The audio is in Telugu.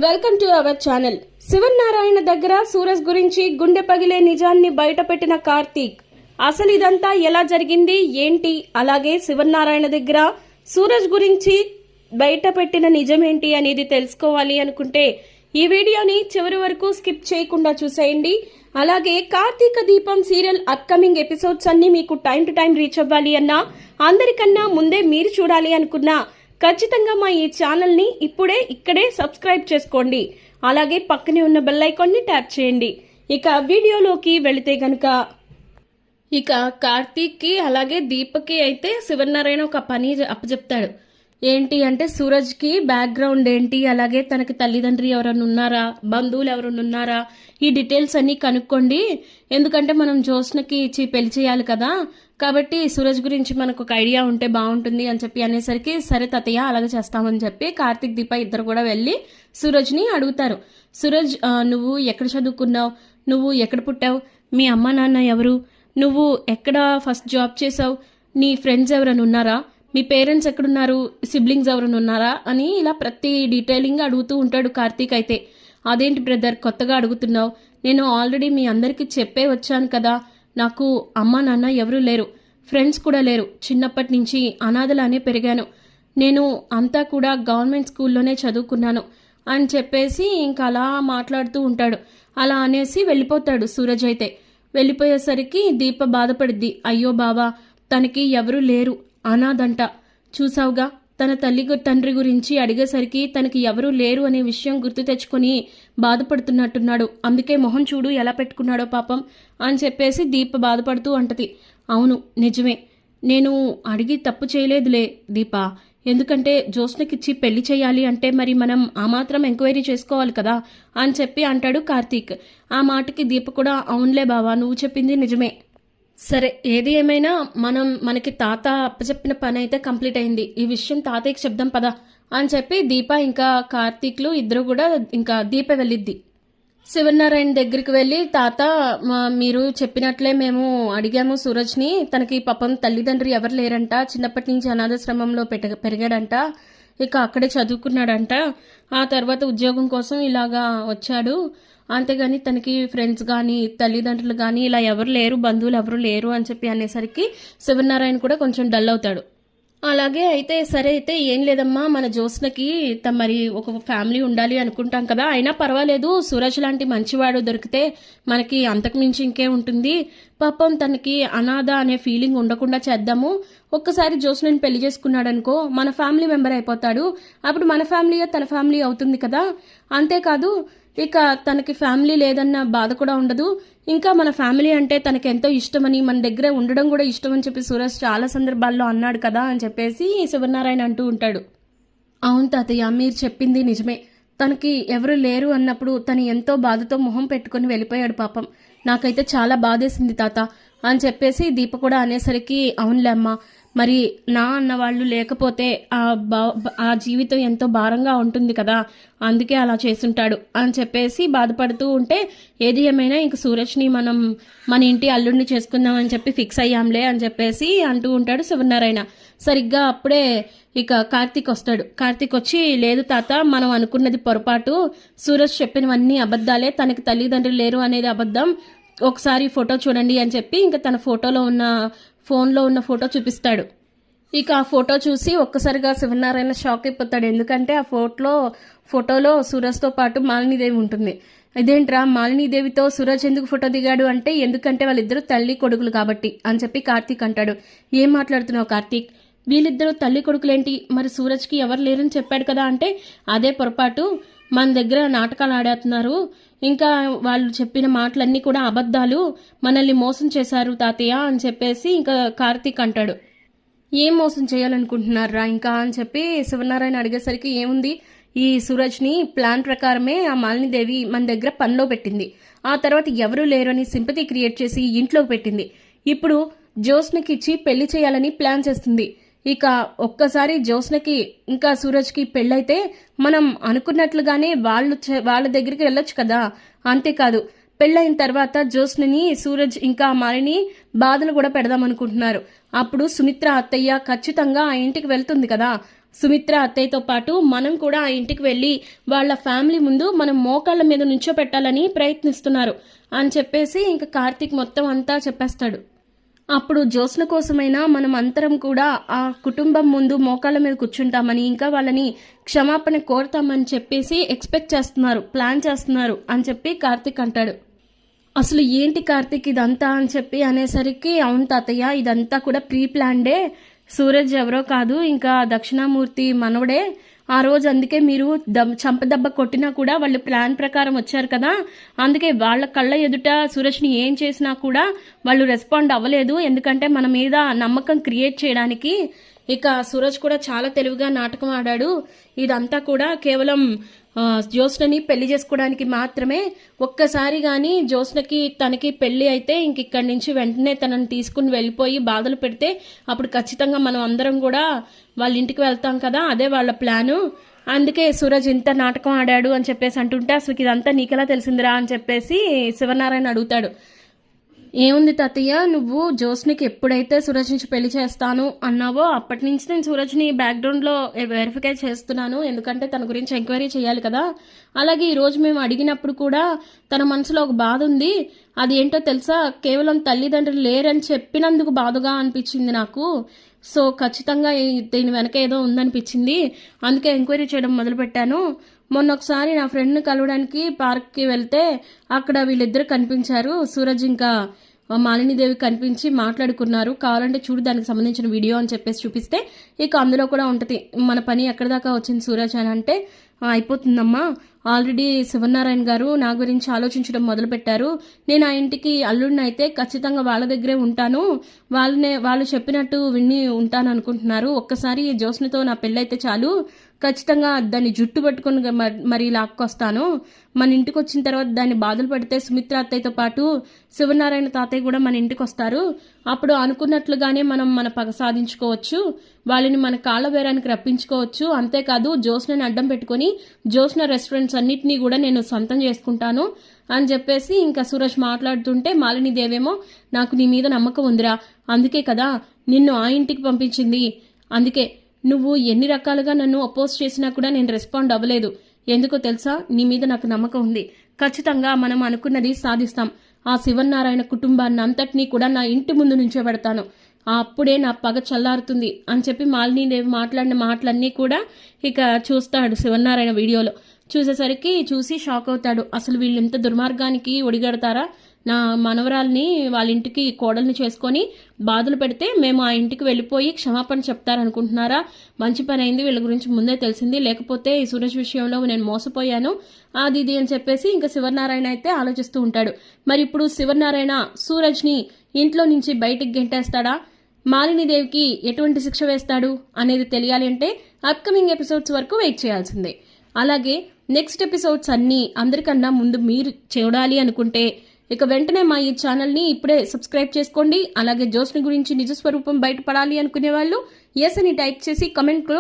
Welcome to our channel. Sivanarayana దగ్గర సూరజ్ గురించి గుండె పగిలే నిజాన్ని బయటపెట్టిన కార్తీక్. అసలు ఇదంతా ఎలా జరిగింది ఏంటి, అలాగే శివనారాయణ దగ్గర సూరజ్ గురించి బయటపెట్టిన నిజమేంటి అనేది తెలుసుకోవాలి అనుకుంటే ఈ వీడియోని చివరి వరకు స్కిప్ చేయకుండా చూసేయండి. అలాగే కార్తీక దీపం సీరియల్ అప్కమింగ్ ఎపిసోడ్స్ అన్ని మీకు టైం టు టైం రీచ్ అవ్వాలి అన్నా, అందరికన్నా ముందే మీరు చూడాలి అనుకున్నా ఖచ్చితంగా మా ఈ ఛానల్ని ఇప్పుడే ఇక్కడే సబ్స్క్రైబ్ చేసుకోండి. అలాగే పక్కనే ఉన్న బెల్ ఐకాన్ని ట్యాప్ చేయండి. ఇక వీడియోలోకి వెళితే గనుక ఇక కార్తీక్కి అలాగే దీపక్కి అయితే శివనారాయణ ఒక పని అప్పచెప్తాడు. ఏంటి అంటే సూరజ్కి బ్యాక్గ్రౌండ్ ఏంటి, అలాగే తనకి తల్లిదండ్రి ఎవరైనా ఉన్నారా, బంధువులు ఎవరైనా ఉన్నారా, ఈ డీటెయిల్స్ అన్నీ కనుక్కోండి. ఎందుకంటే మనం జ్యోత్స్నకి ఇచ్చి పెళ్లి చేయాలి కదా, కాబట్టి సూరజ్ గురించి మనకు ఒక ఐడియా ఉంటే బాగుంటుంది అని చెప్పి అనేసరికి సరే తాతయ్య అలాగే చేస్తామని చెప్పి కార్తీక్ దీప ఇద్దరు కూడా వెళ్ళి సూరజ్ని అడుగుతారు. సూరజ్, నువ్వు ఎక్కడ చదువుకున్నావు, నువ్వు ఎక్కడ పుట్టావు, మీ అమ్మ నాన్న ఎవరు, నువ్వు ఎక్కడ ఫస్ట్ జాబ్ చేసావు, నీ ఫ్రెండ్స్ ఎవరైనా ఉన్నారా, మీ పేరెంట్స్ ఎక్కడున్నారు, సిబ్లింగ్స్ ఎవరైనా ఉన్నారా అని ఇలా ప్రతి డీటెయిలింగ్ అడుగుతూ ఉంటాడు కార్తీక్. అయితే అదేంటి బ్రదర్ కొత్తగా అడుగుతున్నావు, నేను ఆల్రెడీ మీ అందరికీ చెప్పే వచ్చాను కదా, నాకు అమ్మ నాన్న ఎవరూ లేరు, ఫ్రెండ్స్ కూడా లేరు, చిన్నప్పటి నుంచి అనాథలానే పెరిగాను, నేను అంతా కూడా గవర్నమెంట్ స్కూల్లోనే చదువుకున్నాను అని చెప్పేసి ఇంకా అలా మాట్లాడుతూ ఉంటాడు. అలా అనేసి వెళ్ళిపోతాడు సూరజ్. అయితే వెళ్ళిపోయేసరికి దీప బాధపడిద్ది. అయ్యో బావా, తనకి ఎవరూ లేరు, అనాథంట, చూసావుగా తన తండ్రి గురించి అడిగేసరికి తనకి ఎవరూ లేరు అనే విషయం గుర్తు తెచ్చుకొని బాధపడుతున్నట్టున్నాడు, అందుకే మొహం చూడు ఎలా పెట్టుకున్నాడో పాపం అని చెప్పేసి దీప బాధపడుతూ అంటది. అవును నిజమే, నేను అడిగి తప్పు చేయలేదులే దీప, ఎందుకంటే జ్యోత్స్నకిచ్చి పెళ్లి చేయాలి అంటే మరి మనం ఆ మాత్రం ఎంక్వైరీ చేసుకోవాలి కదా అని చెప్పి అంటాడు కార్తీక్. ఆ మాటకి దీప కూడా అవునులే బావా, నువ్వు చెప్పింది నిజమే, సరే ఏది ఏమైనా మనకి తాత అప్పచెప్పిన పని అయితే కంప్లీట్ అయింది, ఈ విషయం తాతయ్యకి చెప్దాం పదా అని చెప్పి దీప ఇంకా కార్తీక్లు ఇద్దరు కూడా ఇంకా దీప వెళ్ళిద్ది. శివనారాయణ దగ్గరికి వెళ్ళి తాత, మీరు చెప్పినట్లే మేము అడిగాము సూరజ్ని, తనకి పాపం తల్లిదండ్రి ఎవరు లేరంట, చిన్నప్పటి నుంచి అనాథాశ్రమంలో పెరిగాడంట, ఇక అక్కడే చదువుకున్నాడంట, ఆ తర్వాత ఉద్యోగం కోసం ఇలాగా వచ్చాడు, అంతేగాని తనకి ఫ్రెండ్స్ కానీ తల్లిదండ్రులు కానీ ఇలా ఎవరు లేరు, బంధువులు ఎవరు లేరు అని చెప్పి అనేసరికి శివనారాయణ కూడా కొంచెం డల్ అవుతాడు. అలాగే అయితే సరే అయితే ఏం లేదమ్మా, మన జ్యోత్స్నకి మరి ఒక ఫ్యామిలీ ఉండాలి అనుకుంటాం కదా, అయినా పర్వాలేదు, సూరజ్ లాంటి మంచివాడు దొరికితే మనకి అంతకుమించి ఇంకే ఉంటుంది, పాపం తనకి అనాథ అనే ఫీలింగ్ ఉండకుండా చేద్దాము, ఒక్కసారి జ్యోత్స్నని పెళ్లి చేసుకున్నాడు అనుకో మన ఫ్యామిలీ మెంబర్ అయిపోతాడు, అప్పుడు మన ఫ్యామిలీ తన ఫ్యామిలీ అవుతుంది కదా, అంతేకాదు ఇక తనకి ఫ్యామిలీ లేదన్న బాధ కూడా ఉండదు, ఇంకా మన ఫ్యామిలీ అంటే తనకి ఎంతో ఇష్టమని మన దగ్గర ఉండడం కూడా ఇష్టం అని చెప్పి సూరజ్ చాలా సందర్భాల్లో అన్నాడు కదా అని చెప్పేసి శివనారాయణ అంటూ ఉంటాడు. అవును తాతయ్య, మీరు చెప్పింది నిజమే, తనకి ఎవరు లేరు అన్నప్పుడు తను ఎంతో బాధతో మొహం పెట్టుకుని వెళ్ళిపోయాడు పాపం, నాకైతే చాలా బాధేసింది తాత అని చెప్పేసి దీప కూడా అనేసరికి అవునులే అమ్మా, మరి నా అన్న వాళ్ళు లేకపోతే ఆ జీవితం ఎంతో భారంగా ఉంటుంది కదా, అందుకే అలా చేసుంటాడు అని చెప్పేసి బాధపడుతూ ఉంటే ఏది ఏమైనా ఇంక సూరజ్ని మనం మన ఇంటి అల్లుడిని చేసుకుందాం అని చెప్పి ఫిక్స్ అయ్యాంలే అని చెప్పేసి అంటూ ఉంటాడు శివనారాయణ. సరిగ్గా అప్పుడే ఇక కార్తీక్ వస్తాడు. కార్తీక్ వచ్చి లేదు తాత, మనం అనుకున్నది పొరపాటు, సూరజ్ చెప్పినవన్నీ అబద్ధాలే, తనకి తల్లిదండ్రులు లేరు అనేది అబద్ధం, ఒకసారి ఫోటో చూడండి అని చెప్పి ఇంకా తన ఫోన్లో ఉన్న ఫోటో చూపిస్తాడు. ఇక ఆ ఫోటో చూసి ఒక్కసారిగా శివనారాయణ షాక్ అయిపోతాడు. ఎందుకంటే ఆ ఫోటోలో సూరజ్తో పాటు మాలినీదేవి ఉంటుంది. ఇదేంట్రా మాలినీదేవితో సూరజ్ ఎందుకు ఫోటో దిగాడు అంటే ఎందుకంటే వాళ్ళిద్దరూ తల్లి కొడుకులు కాబట్టి అని చెప్పి కార్తీక్ అంటాడు. ఏం మాట్లాడుతున్నావు కార్తీక్, వీళ్ళిద్దరూ తల్లి కొడుకులేంటి, మరి సూరజ్కి ఎవరు లేరని చెప్పాడు కదా అంటే అదే పొరపాటు, మన దగ్గర నాటకాలు ఆడేస్తున్నారు, ఇంకా వాళ్ళు చెప్పిన మాటలన్నీ కూడా అబద్ధాలు, మనల్ని మోసం చేశారు తాతయ్య అని చెప్పేసి ఇంకా కార్తీక్ అంటాడు. ఏం మోసం చేయాలనుకుంటున్నారా ఇంకా అని చెప్పి శివనారాయణ అడిగేసరికి ఏముంది, ఈ సూరజ్ని ప్లాన్ ప్రకారమే ఆ మాలినీదేవి మన దగ్గర పనిలో పెట్టింది, ఆ తర్వాత ఎవరూ లేరు అని సింపతి క్రియేట్ చేసి ఇంట్లోకి పెట్టింది, ఇప్పుడు జ్యోత్స్నకి ఇచ్చి పెళ్లి చేయాలని ప్లాన్ చేస్తుంది, ఇక ఒక్కసారి జ్యోత్స్నకి ఇంకా సూరజ్కి పెళ్ళైతే మనం అనుకున్నట్లుగానే వాళ్ళ దగ్గరికి వెళ్ళొచ్చు కదా, అంతేకాదు పెళ్ళైన తర్వాత జ్యోత్స్నని సూరజ్ ఇంకా మాలిని బాధలు కూడా పెడదాం అనుకుంటున్నారు, అప్పుడు సుమిత్ర అత్తయ్య ఖచ్చితంగా ఆ ఇంటికి వెళ్తుంది కదా, సుమిత్ర అత్తయ్యతో పాటు మనం కూడా ఆ ఇంటికి వెళ్ళి వాళ్ళ ఫ్యామిలీ ముందు మనం మోకాళ్ళ మీద నుంచోపెట్టాలని ప్రయత్నిస్తున్నారు అని చెప్పేసి ఇంకా కార్తీక్ మొత్తం అంతా చెప్పేస్తాడు. అప్పుడు జ్యోత్స్న కోసమైనా మనం అందరం కూడా ఆ కుటుంబం ముందు మోకాళ్ళ మీద కూర్చుంటామని, ఇంకా వాళ్ళని క్షమాపణ కోరుతామని చెప్పేసి ఎక్స్పెక్ట్ చేస్తున్నారు, ప్లాన్ చేస్తున్నారు అని చెప్పి కార్తీక్ అంటాడు. అసలు ఏంటి కార్తీక్ ఇదంతా అని చెప్పి అనేసరికి, అవును తాతయ్య ఇదంతా కూడా ప్రీ ప్లాన్డే, సూరజ్ ఎవరో కాదు ఇంకా దక్షిణామూర్తి మనవడే. ఆ రోజు అందుకే మీరు చంపదెబ్బ కొట్టినా కూడా వాళ్ళు ప్లాన్ ప్రకారం వచ్చారు కదా, అందుకే వాళ్ళ కళ్ళ ఎదుట సూరజ్ని ఏం చేసినా కూడా వాళ్ళు రెస్పాండ్ అవ్వలేదు, ఎందుకంటే మన మీద నమ్మకం క్రియేట్ చేయడానికి. ఇక సూరజ్ కూడా చాలా తెలివిగా నాటకం ఆడాడు. ఇదంతా కూడా కేవలం జ్యోత్స్నని పెళ్లి చేసుకోవడానికి మాత్రమే. ఒక్కసారి కానీ జ్యోత్స్నకి తనకి పెళ్లి అయితే ఇంక ఇక్కడి నుంచి వెంటనే తనని తీసుకుని వెళ్ళిపోయి బాధలు పెడితే అప్పుడు ఖచ్చితంగా మనం అందరం కూడా వాళ్ళ ఇంటికి వెళ్తాం కదా, అదే వాళ్ళ ప్లాను. అందుకే సూరజ్ ఇంత నాటకం ఆడాడు అని చెప్పేసి అంటుంటే, అసలు ఇదంతా నీకెలా తెలిసిందిరా అని చెప్పేసి శివనారాయణ అడుగుతాడు. ఏముంది తాతయ్య, నువ్వు జ్యోత్స్నకి ఎప్పుడైతే సూరజ్ నుంచి పెళ్లి చేస్తాను అన్నావో అప్పటి నుంచి నేను సూరజ్ని బ్యాక్గ్రౌండ్లో వెరిఫై చేస్తున్నాను, ఎందుకంటే తన గురించి ఎంక్వైరీ చేయాలి కదా. అలాగే ఈరోజు మేము అడిగినప్పుడు కూడా తన మనసులో ఒక బాధ ఉంది, అది ఏంటో తెలుసా, కేవలం తల్లిదండ్రులు లేరని చెప్పినందుకు బాధగా అనిపించింది నాకు. సో ఖచ్చితంగా దీని వెనక ఏదో ఉందనిపించింది, అందుకే ఎంక్వైరీ చేయడం మొదలుపెట్టాను. మొన్న ఒకసారి నా ఫ్రెండ్ని కలవడానికి పార్క్కి వెళ్తే అక్కడ వీళ్ళిద్దరు కనిపించారు, సూరజ్ ఇంకా మాలినీదేవి కనిపించి మాట్లాడుకున్నారు, కావాలంటే చూడు దానికి సంబంధించిన వీడియో అని చెప్పేసి చూపిస్తే ఇక అందులో కూడా ఉంటుంది మన పని ఎక్కడి దాకా వచ్చింది సూరజ్ అని. అంటే అయిపోతుందమ్మా, ఆల్రెడీ శివనారాయణ గారు నా గురించి ఆలోచించడం మొదలుపెట్టారు, నేను ఆ ఇంటికి అల్లుడిని అయితే ఖచ్చితంగా వాళ్ళ దగ్గరే ఉంటాను, వాళ్ళు చెప్పినట్టు విని ఉంటాను అనుకుంటున్నారు. ఒక్కసారి జ్యోత్స్నతో నా పెళ్ళైతే చాలు, ఖచ్చితంగా దాన్ని జుట్టు పట్టుకుని మరి లాక్కొస్తాను. మన ఇంటికి వచ్చిన తర్వాత దాన్ని బాధలు పడితే సుమిత్ర అత్తయ్యతో పాటు శివనారాయణ తాతయ్య కూడా మన ఇంటికి వస్తారు, అప్పుడు అనుకున్నట్లుగానే మనం మన పగ సాధించుకోవచ్చు, వాళ్ళని మన కాళ్ళ బేరానికి రప్పించుకోవచ్చు. అంతేకాదు జ్యోత్స్నని అడ్డం పెట్టుకుని జ్యోత్స్న రెస్టారెంట్స్ అన్నిటినీ కూడా నేను సొంతం చేసుకుంటాను అని చెప్పేసి ఇంకా సూరజ్ మాట్లాడుతుంటే, మాలినీదేవేమో నాకు నీ మీద నమ్మకం ఉందిరా, అందుకే కదా నిన్ను ఆ ఇంటికి పంపించింది, అందుకే నువ్వు ఎన్ని రకాలుగా నన్ను అపోజ్ చేసినా కూడా నేను రెస్పాండ్ అవ్వలేదు, ఎందుకో తెలుసా, నీ మీద నాకు నమ్మకం ఉంది, ఖచ్చితంగా మనం అనుకున్నది సాధిస్తాం, ఆ శివనారాయణ కుటుంబాన్ని అంతటినీ కూడా నా ఇంటి ముందు నుంచో పెడతాను, అప్పుడే నా పగ చల్లారుతుంది అని చెప్పి మాలినీదేవి మాట్లాడిన మాటలన్నీ కూడా ఇక చూస్తాడు శివనారాయణ వీడియోలో. చూసి షాక్ అవుతాడు, అసలు వీళ్ళు ఇంత దుర్మార్గానికి ఒడిగడతారా, నా మనవరాల్ని వాళ్ళ ఇంటికి కోడల్ని చేసుకొని బాధలు పెడితే మేము ఆ ఇంటికి వెళ్ళిపోయి క్షమాపణ చెప్తారనుకుంటున్నారా, మంచి పని అయింది వీళ్ళ గురించి ముందే తెలిసింది, లేకపోతే ఈ సూరజ్ విషయంలో నేను మోసపోయాను అది ఇది అని చెప్పేసి ఇంకా శివనారాయణ అయితే ఆలోచిస్తూ ఉంటాడు. మరి ఇప్పుడు శివనారాయణ సూరజ్ని ఇంట్లో నుంచి బయటికి గెంటేస్తాడా, మాలినీదేవికి ఎటువంటి శిక్ష వేస్తాడు అనేది తెలియాలి అంటే అప్కమింగ్ ఎపిసోడ్స్ వరకు వెయిట్ చేయాల్సిందే. అలాగే నెక్స్ట్ ఎపిసోడ్స్ అన్నీ అందరికన్నా ముందు మీరు చూడాలి అనుకుంటే ఇక వెంటనే మా ఈ ఛానల్ని ఇప్పుడే సబ్స్క్రైబ్ చేసుకోండి. అలాగే జ్యోత్స్న గురించి నిజస్వరూపం బయటపడాలి అనుకునే వాళ్ళు ఎస్ అని టైప్ చేసి కమెంట్లో